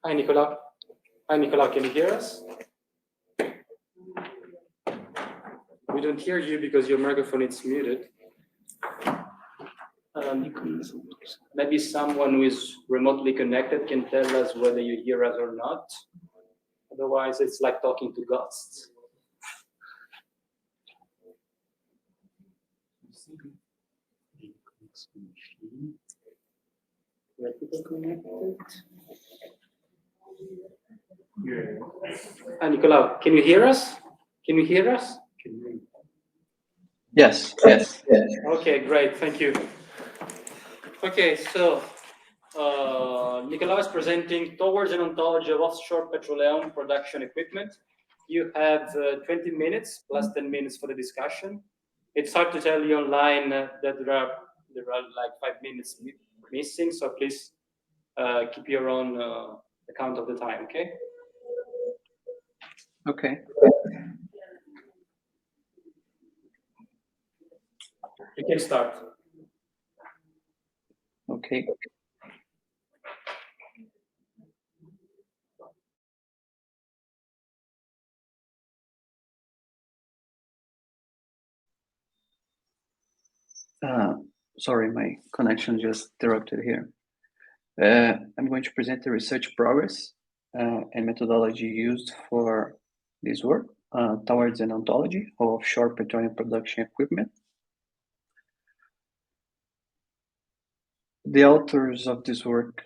Hi, Nicola. Hi, Nicola. Can you hear us? We don't hear you because your microphone is muted. Maybe someone who is remotely connected can tell us whether you hear us or not. Otherwise, it's like talking to ghosts. Hi, Nicola, can you hear us? Can you hear us? Yes. Okay, great, thank you. Okay, so Nicola is presenting towards an ontology of offshore petroleum production equipment. You have 20 minutes plus 10 minutes for the discussion. It's hard to tell you online that there are like 5 minutes missing, so please keep your own account of the time, okay? Okay. You can start. Okay. Sorry, my connection just interrupted here. I'm going to present the research progress and methodology used for this work towards an ontology of offshore petroleum production equipment. The authors of this work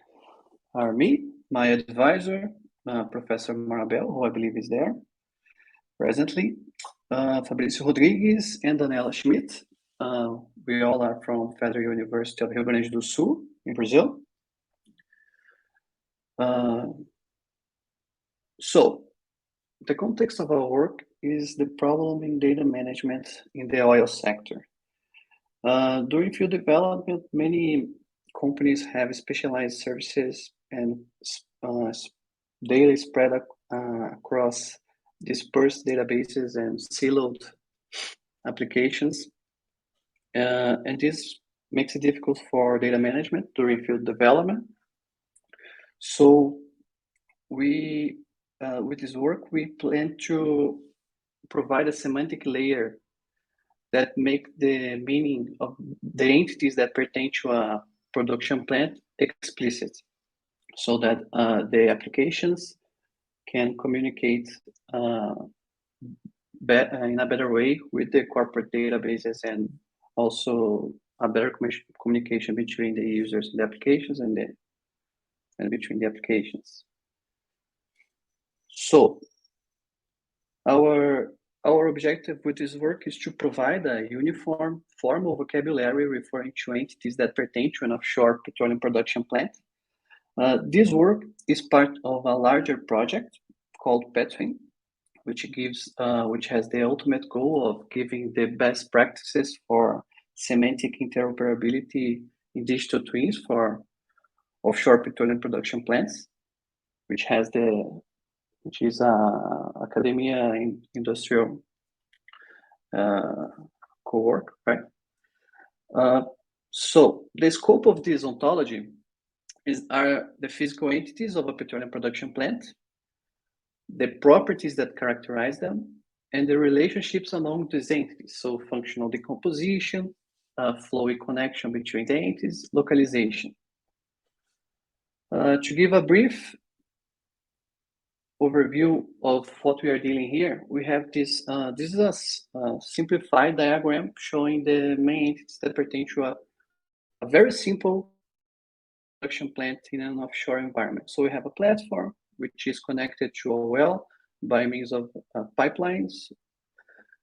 are me, my advisor, Professor Marabel, who I believe is there presently, Fabrício Rodrigues, and Daniela Schmidt. We all are from Federal University of Rio Grande do Sul in Brazil. So, the context of our work is the problem in data management in the oil sector. During field development, many companies have specialized services and data spread across dispersed databases and siloed applications. And this makes it difficult for data management during field development. So we, with this work, we plan to provide a semantic layer that make the meaning of the entities that pertain to a production plant explicit, so that the applications can communicate in a better way with the corporate databases, and also a better communication between the users and the applications and between the applications. So our objective with this work is to provide a uniform formal vocabulary referring to entities that pertain to an offshore petroleum production plant. This work is part of a larger project called Petroleum, which has the ultimate goal of giving the best practices for semantic interoperability in digital twins for offshore petroleum production plants, which is academia in industrial co-work, right? So the scope of this ontology are the physical entities of a petroleum production plant, the properties that characterize them, and the relationships among these entities. So functional decomposition, flowy connection between the entities, localization. To give a brief overview of what we are dealing here, we have this. This is a simplified diagram showing the main entities that pertain to a very simple production plant in an offshore environment. So we have a platform which is connected to a well by means of pipelines,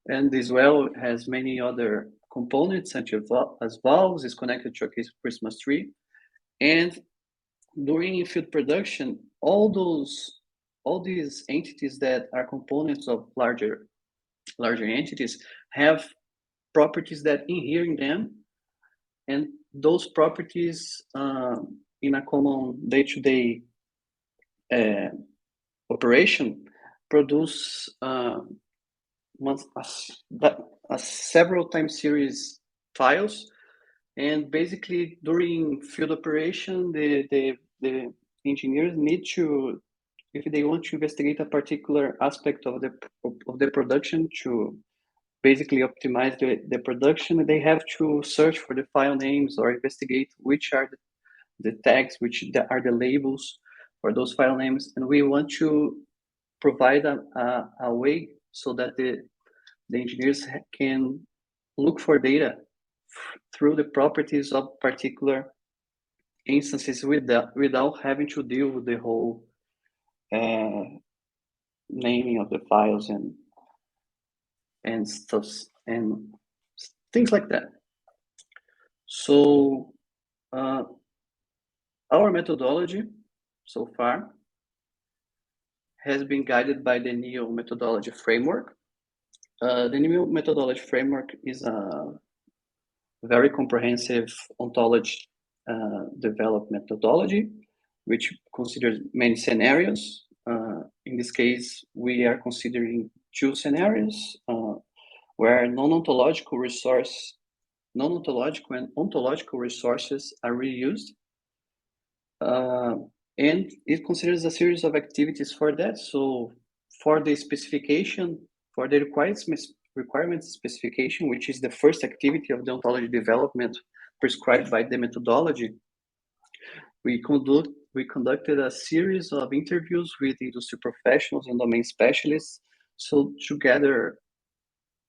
and this well has many other components such as valves, is connected to a Christmas tree, and during in-field production, all these entities that are components of larger entities have properties that inhere in them, and those properties in a common day-to-day operation produce several time series files, and basically during field operation, the engineers need to, if they want to investigate a particular aspect of the production to basically optimize the production, they have to search for the file names or investigate which are the tags, which are the labels for those file names. And we want to provide a way so that the engineers can look for data through the properties of particular instances without having to deal with the whole naming of the files and stuff and things like that. So our methodology so far has been guided by the NEO methodology framework. The NEO methodology framework is a very comprehensive ontology developed methodology, which considers many scenarios. In this case, we are considering two scenarios where non-ontological and ontological resources are reused. And it considers a series of activities for that. So for the specification, for the requirements specification, which is the first activity of the ontology development prescribed by the methodology, we conducted a series of interviews with industry professionals and domain specialists, so to gather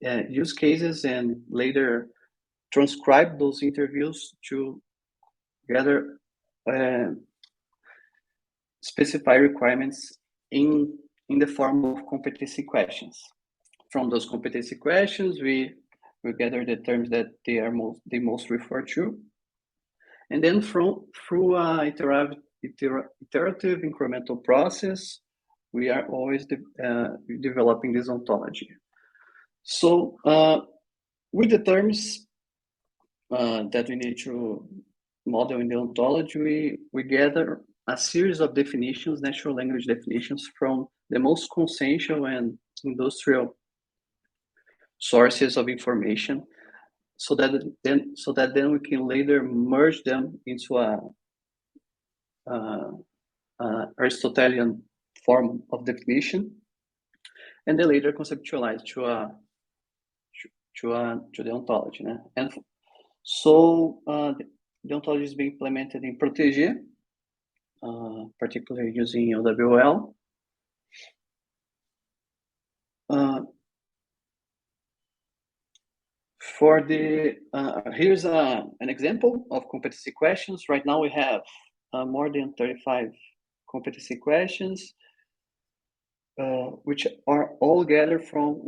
use cases and later transcribe those interviews to gather specify requirements in the form of competency questions. From those competency questions, we gather the terms that they most refer to, and then through a iterative incremental process, we are always developing this ontology. So with the terms that we need to model in the ontology, we gather a series of definitions, natural language definitions, from the most consensual and industrial sources of information, so that then we can later merge them into a Aristotelian form of definition, and then later conceptualize to the ontology. And so the ontology is being implemented in Protégé, particularly using OWL. For the here's an example of competency questions. Right now we have more than 35 competency questions, which were all gathered from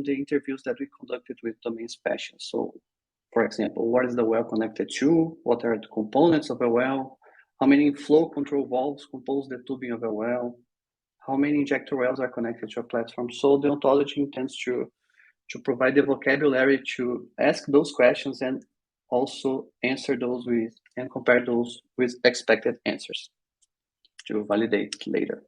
the interviews that we conducted with domain specialists. So, for example, what is the well connected to? What are the components of a well? How many flow control valves compose the tubing of a well? How many injector wells are connected to a platform? So the ontology intends to provide the vocabulary to ask those questions and also answer those with and compare those with expected answers to validate later.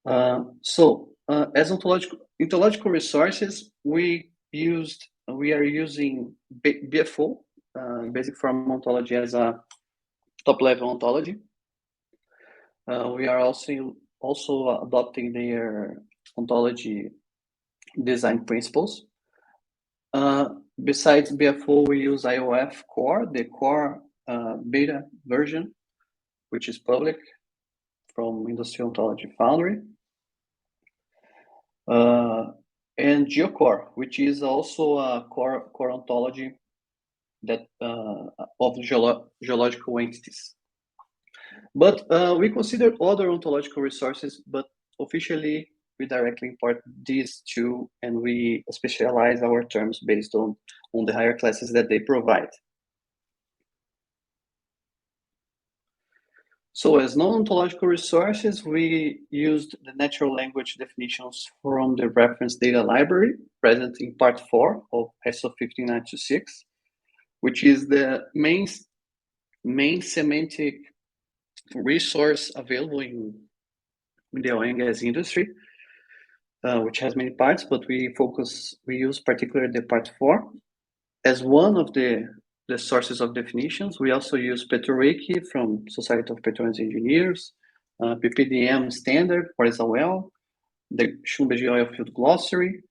As ontological resources, we are using BFO, Basic Form Ontology, as a top-level ontology. We are also adopting their ontology design principles. Besides BFO, we use IOF Core, the Core beta version, which is public. from Industrial Ontology Foundry. And GeoCore, which is also a core ontology that of geological entities. But we consider other ontological resources, but officially we directly import these two, and we specialize our terms based on the higher classes that they provide. So as non-ontological resources, we used the natural language definitions from the reference data library present in part 4 of ISO 15926, which is the main semantic resource available in the oil and gas industry, which has many parts, but we use particularly the part 4 as one of the sources of definitions. We also use PetroWiki from Society of Petroleum Engineers, PPDM standard for as well, the Schlumberger Oilfield Glossary,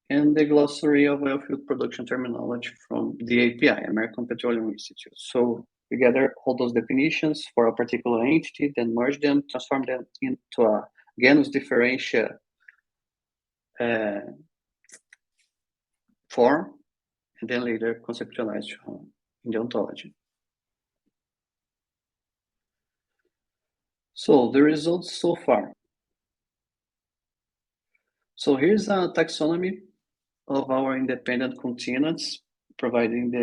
and the Glossary of Oilfield Production Terminology from the API, American Petroleum Institute. So we gather all those definitions for a particular entity, then merge them, transform them into a genus differentia form, and then later conceptualize in the ontology. So the results so far. So here's a taxonomy of our independent continuants providing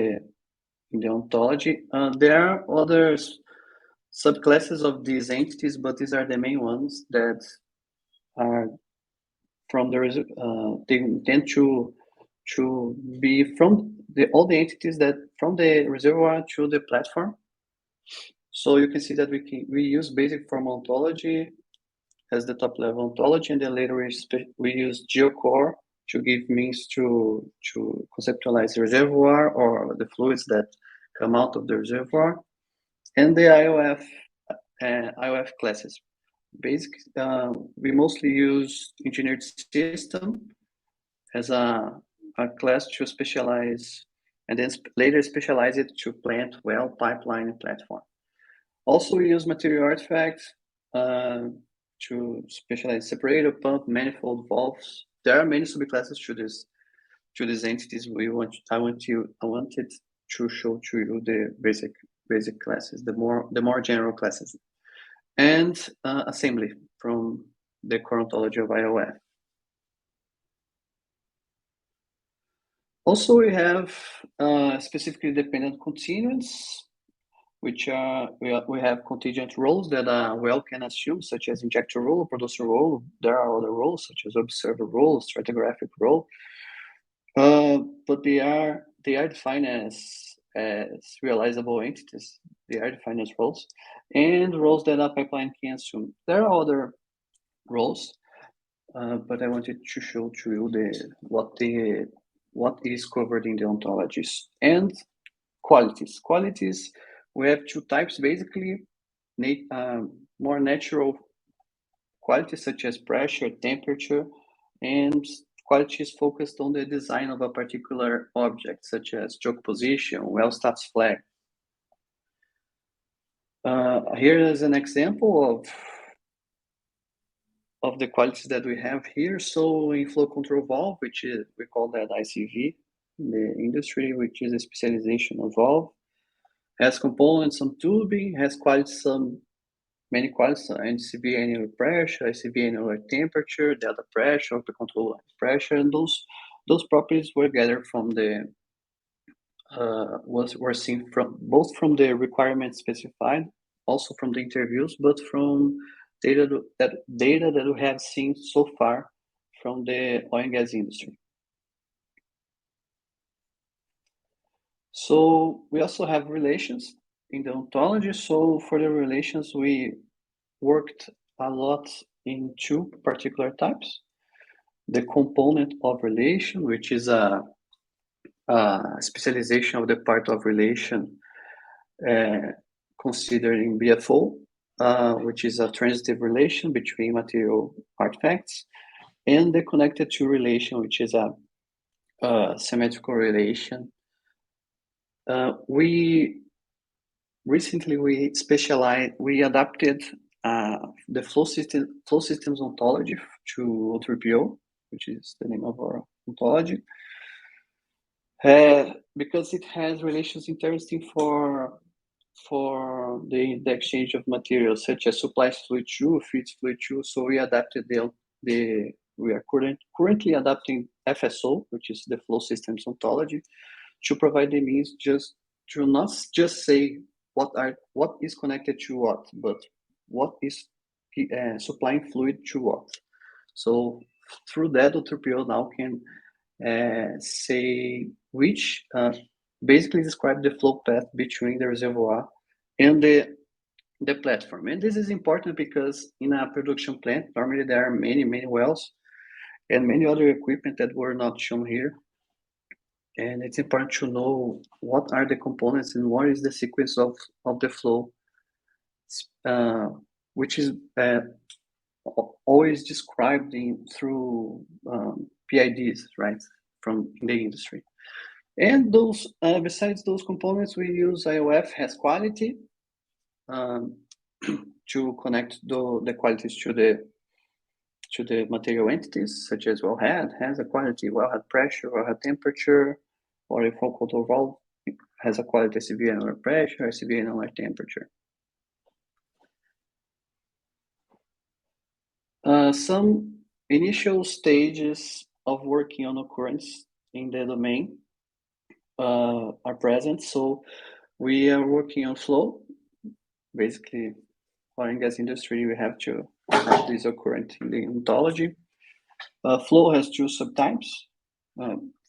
in the ontology. There are other subclasses of these entities, but these are the main ones that are from the they intend to be from all the entities that from the reservoir to the platform. So you can see that we use basic form ontology as the top level ontology, and then later we use GeoCore to give means to conceptualize the reservoir or the fluids that come out of the reservoir, and the IOF classes. We mostly use engineered system as a class to specialize, and then later specialize it to plant, well, pipeline, and platform. Also, we use material artifacts to specialize separator, pump, manifold, valves. There are many subclasses to these entities. I wanted to show to you the basic classes, the more general classes, and assembly from the core ontology of IOF. Also, we have specifically dependent continuants, which we have contingent roles that a well can assume, such as injector role, producer role. There are other roles such as observer role, stratigraphic role, but they are defined as realizable entities. They are defined as roles, and roles that a pipeline can assume. There are other roles, but I wanted to show to you what is covered in the ontologies. And qualities. Qualities, we have two types, basically, more natural qualities such as pressure, temperature, and qualities focused on the design of a particular object, such as choke position, well status flag. Here is an example of the qualities that we have here. So in flow control valve, which is, we call that ICV in the industry, which is a specialization of valve, has components, some tubing, has many qualities, NCV annular pressure, ICV annular temperature, delta pressure, the control pressure, and those properties were gathered from the were seen from both from the requirements specified, also from the interviews, but from data that we have seen so far from the oil and gas industry. So we also have relations in the ontology. So for the relations, we worked a lot in two particular types. The component of relation, which is a specialization of the part of relation considered in BFO, which is a transitive relation between material artifacts, and the connected to relation, which is a symmetrical relation. We recently we adapted the flow systems ontology to O3PO, which is the name of our ontology, because it has relations interesting for the exchange of materials such as supplies fluid 2, feeds fluid 2. So we adapted we are currently adapting FSO, which is the flow systems ontology, to provide the means just to not just say what is connected to what, but what is supplying fluid to what. So through that, O3PO now can say which basically describe the flow path between the reservoir and the platform. And this is important because in a production plant, normally there are many wells and many other equipment that were not shown here. And it's important to know what are the components and what is the sequence of the flow, which is always described through PIDs, right, from the industry. And those, besides those components, we use IOF has quality to connect the qualities to the material entities, such as wellhead has a quality, wellhead pressure, wellhead temperature, or a flow control valve has a quality SCBA and lower pressure, SCBA and lower temperature. Some initial stages of working on occurrence in the domain are present. So we are working on flow. Basically, oil and gas industry, we have to have this occurrent in the ontology. Flow has two subtypes.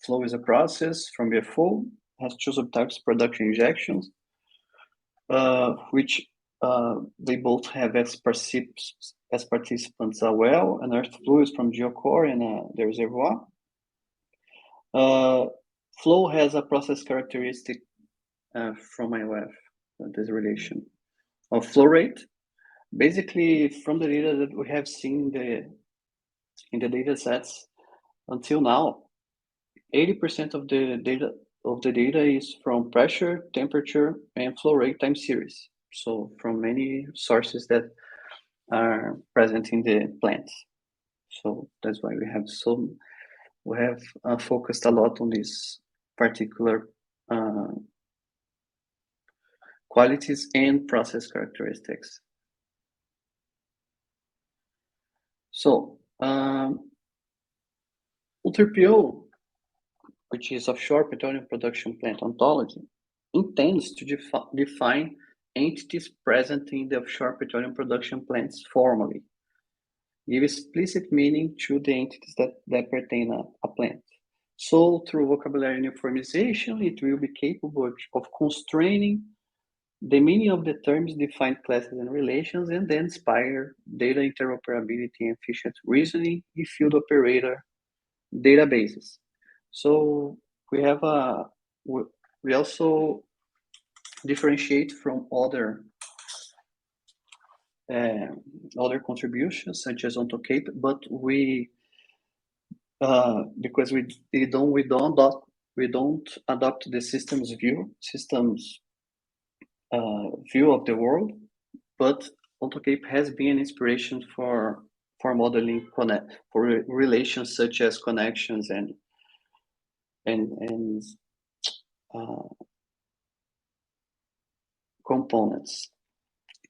Flow is a process from BFO, has two subtypes, production injections, which they both have as participants a well, and earth fluids from geocore and the reservoir. Flow has a process characteristic from IOF, this relation of flow rate. Basically, from the data that we have seen in the data sets until now, 80% of the data is from pressure, temperature, and flow rate time series. So from many sources that are present in the plants. So that's why we have focused a lot on this particular qualities and process characteristics. So O3PO, which is offshore petroleum production plant ontology, intends to define entities present in the offshore petroleum production plants formally, give explicit meaning to the entities that pertain a plant. So through vocabulary uniformization, it will be capable of constraining the meaning of the terms, define classes and relations, and then inspire data interoperability and efficient reasoning in field operator databases. So we have we also differentiate from other contributions such as OntoCape, but because we don't adopt the systems view of the world, but OntoCape has been an inspiration for modeling for relations such as connections and components.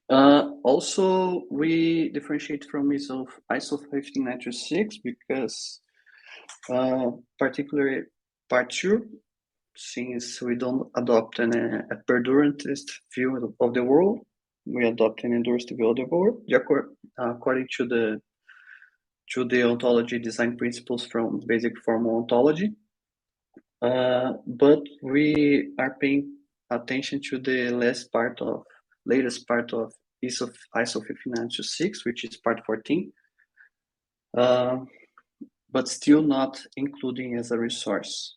Also, we differentiate from ISO 15926 because particularly part 2, since we don't adopt a perdurantist view of the world, we adopt an endurist view of the world according to the ontology design principles from basic formal ontology. But we are paying attention to the latest part of ISO 15926, which is part 14, but still not including as a resource.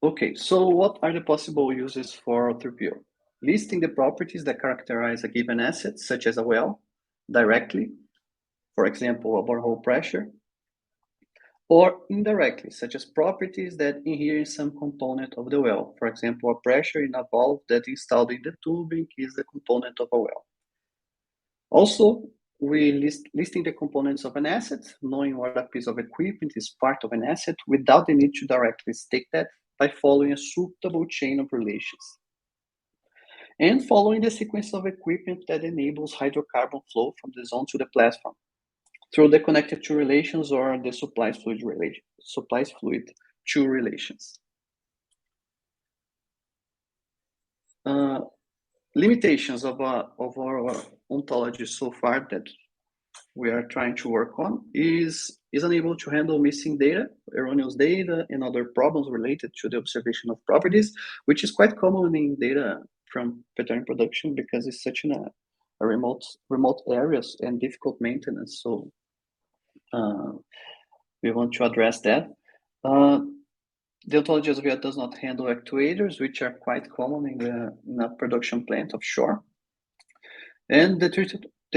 Okay, so what are the possible uses for O3PO? Listing the properties that characterize a given asset, such as a well, directly, for example, a borehole pressure. or indirectly, such as properties that inhere in some component of the well. For example, a pressure in a valve that installed in the tubing is the component of a well. Also, we listing the components of an asset, knowing what a piece of equipment is part of an asset without the need to directly state that by following a suitable chain of relations. And following the sequence of equipment that enables hydrocarbon flow from the zone to the platform through the connected to relations or the supplies fluid to relations. Limitations of our ontology so far that we are trying to work on is unable to handle missing data, erroneous data, and other problems related to the observation of properties, which is quite common in data from petroleum production because it's such a remote areas and difficult maintenance. So we want to address that. The ontology as well does not handle actuators, which are quite common in a production plant offshore. And the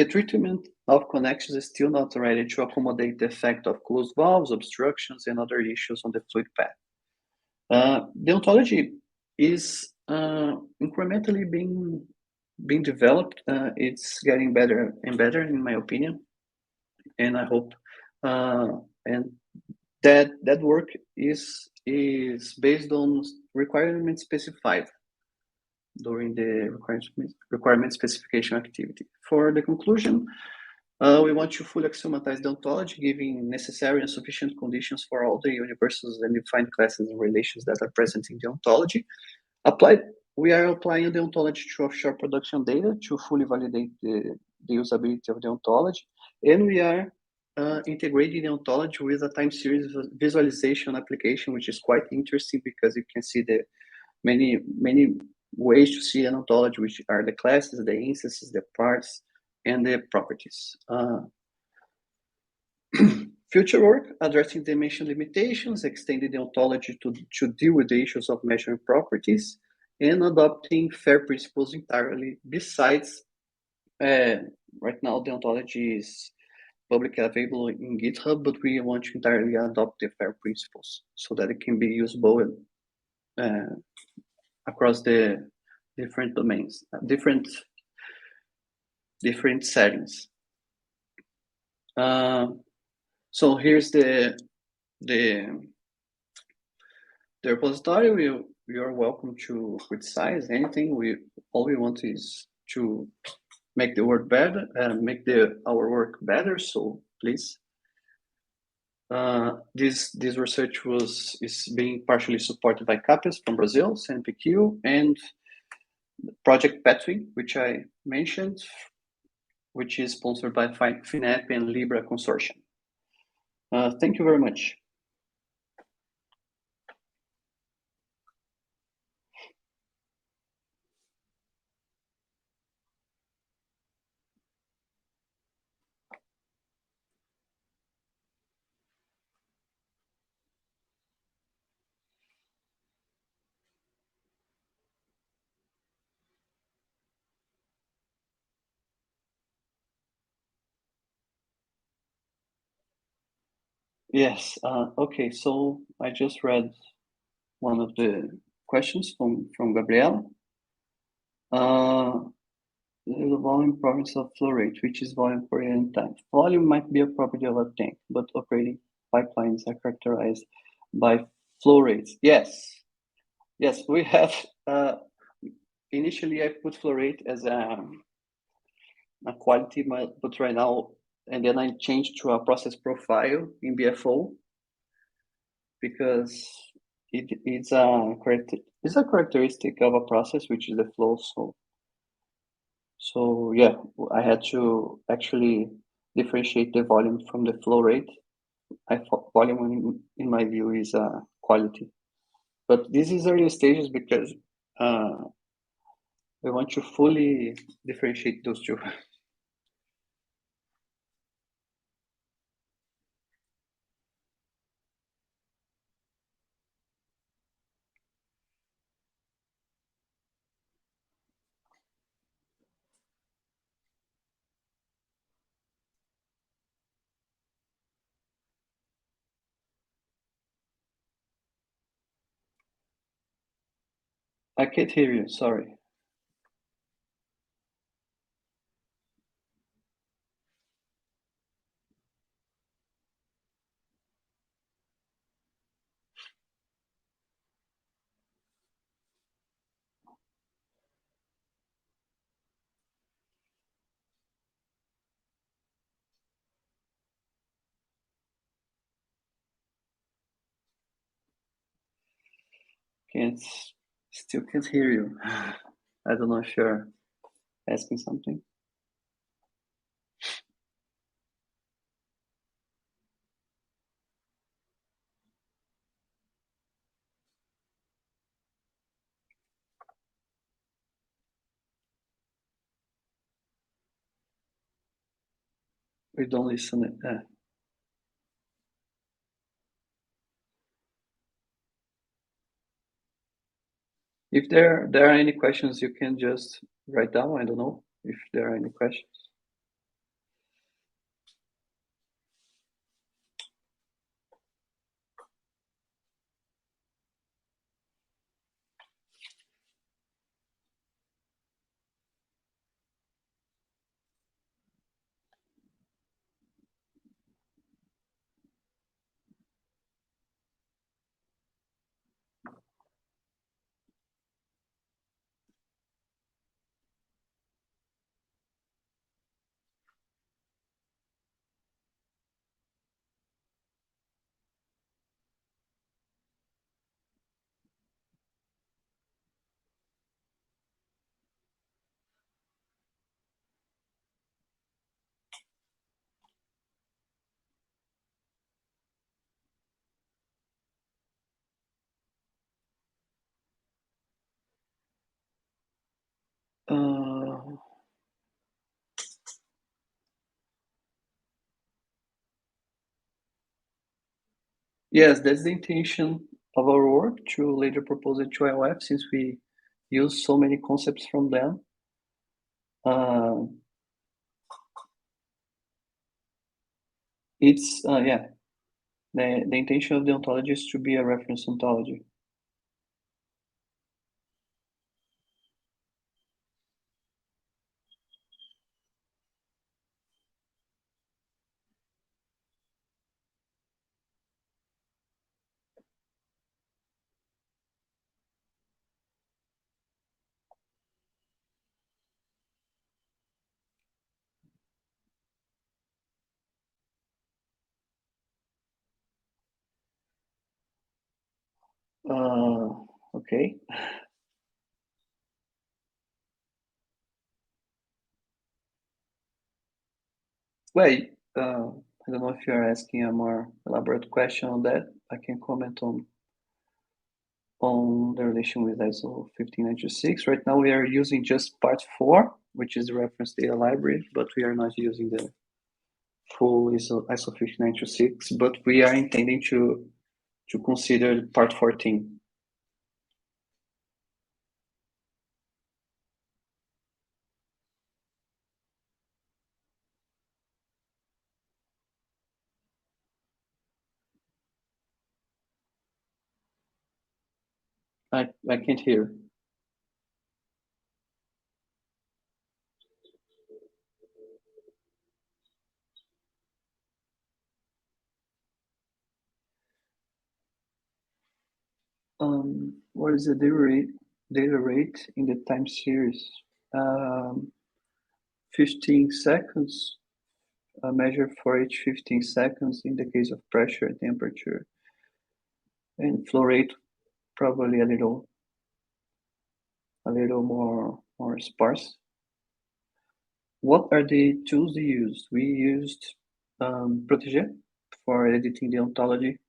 treatment of connections is still not ready to accommodate the effect of closed valves, obstructions, and other issues on the fluid path. The ontology is incrementally being developed. It's getting better and better, in my opinion, and I hope and that work is based on requirements specified during the requirement specification activity. For the conclusion, we want to fully axiomatize the ontology, giving necessary and sufficient conditions for all the universals and defined classes and relations that are present in the ontology. We are applying the ontology to offshore production data to fully validate the usability of the ontology, and we are integrating the ontology with a time series visualization application, which is quite interesting because you can see the many ways to see an ontology, which are the classes, the instances, the parts, and the properties. Future work addressing dimension limitations, extending the ontology to deal with the issues of measuring properties, and adopting FAIR principles entirely. Besides, right now the ontology is publicly available in GitHub, but we want to entirely adopt the FAIR principles so that it can be usable across the different domains, different settings. So here's the repository. We are welcome to criticize anything. All we want is to make the work better and make our work better. So please. This research is being partially supported by CAPES from Brazil, CNPq, and Project Petri, which I mentioned, which is sponsored by FINEP and Libra Consortium. Thank you very much. Yes, okay, so I just read one of the questions from Gabriela. The volume properties of flow rate, which is volume per unit time. Volume might be a property of a tank, but operating pipelines are characterized by flow rates. Yes, we have. Initially, I put flow rate as a quality, but right now, and then I changed to a process profile in BFO because it's a characteristic of a process, which is the flow. So yeah, I had to actually differentiate the volume from the flow rate. Volume, in my view, is a quality. But this is early stages because we want to fully differentiate those two. I can't hear you, sorry. Still can't hear you. I don't know if you're asking something. We don't listen. If there are any questions, you can just write down. I don't know if there are any questions. Yes, that's the intention of our work to later propose it to IOF, since we use so many concepts from them. It's yeah, the intention of the ontology is to be a reference ontology. Okay. Well, I don't know if you're asking a more elaborate question on that. I can comment on the relation with ISO 15926. Right now, we are using just part 4, which is the reference data library, but we are not using the full ISO 15926. But we are intending to consider part 14. I can't hear. What is the data rate in the time series? 15 seconds, a measure for each 15 seconds in the case of pressure, temperature, and flow rate, probably a little more sparse. What are the tools we used? We used Protege for editing the ontology.